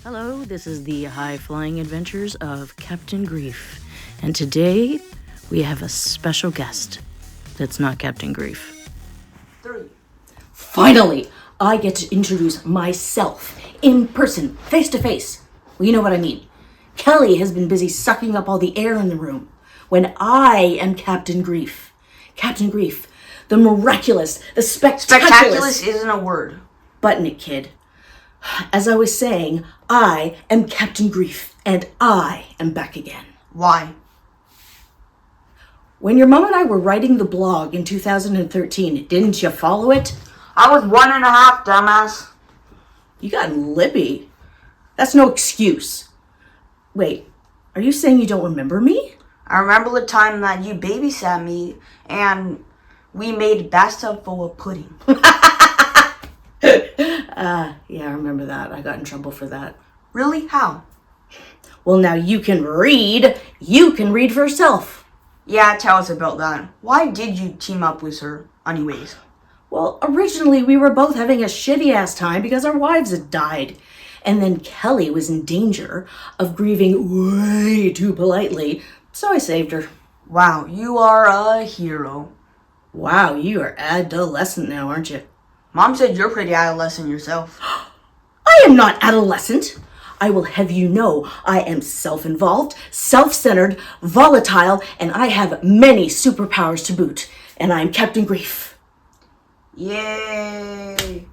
Hello, this is the high-flying adventures of Captain Grief, and today we have a special guest that's not Captain Grief. 3. Finally, I get to introduce myself in person, face to face. Well, you know what I mean. Kelly has been busy sucking up all the air in the room when I am Captain Grief. Captain Grief, the miraculous, the Spectaculous isn't a word. Button it, kid. As I was saying, I am Captain Grief, and I am back again. Why? When your mom and I were writing the blog in 2013, didn't you follow it? I was 1.5, dumbass. You got lippy. That's no excuse. Wait, are you saying you don't remember me? I remember the time that you babysat me and we made bathtub full of pudding. Yeah, I remember that. I got in trouble for that. Really? How? Well, now you can read. You can read for yourself. Yeah, tell us about that. Why did you team up with her anyways? Well, originally we were both having a shitty-ass time because our wives had died. And then Kelly was in danger of grieving way too politely, so I saved her. Wow, you are a hero. Wow, you are adolescent now, aren't you? Mom said you're pretty adolescent yourself. I am not adolescent. I will have you know I am self-involved, self-centered, volatile, and I have many superpowers to boot. And I am Captain Grief. Yay.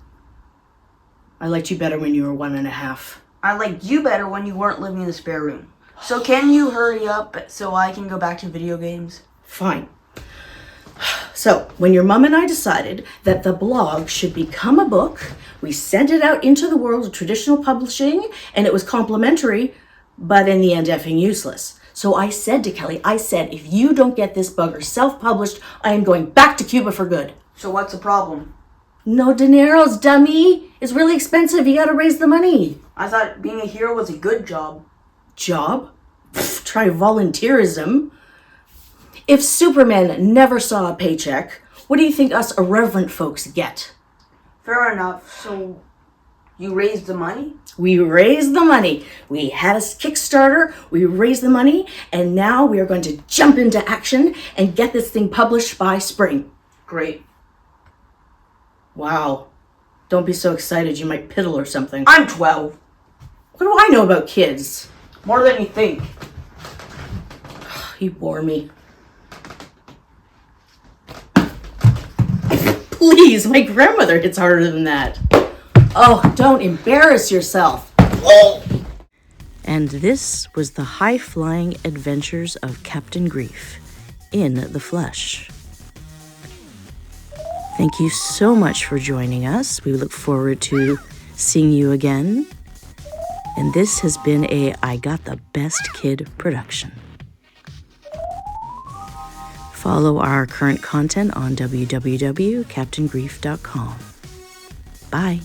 I liked you better when you were 1.5. I liked you better when you weren't living in the spare room. So can you hurry up so I can go back to video games? Fine. So, when your mom and I decided that the blog should become a book, we sent it out into the world of traditional publishing, and it was complimentary, but in the end effing useless. So I said to Kelly, if you don't get this bugger self-published, I am going back to Cuba for good. So what's the problem? No dineros, dummy. It's really expensive. You gotta raise the money. I thought being a hero was a good job. Job? Pfft, try volunteerism. If Superman never saw a paycheck, what do you think us irreverent folks get? Fair enough. So you raised the money? We raised the money. We had a Kickstarter, we raised the money, and now we are going to jump into action and get this thing published by spring. Great. Wow. Don't be so excited, you might piddle or something. I'm 12. What do I know about kids? More than you think. You bore me. Please, my grandmother hits harder than that. Oh, don't embarrass yourself. And this was the high-flying adventures of Captain Grief in the flesh. Thank you so much for joining us. We look forward to seeing you again. And this has been a I Got the Best Kid production. Follow our current content on www.captaingrief.com. Bye.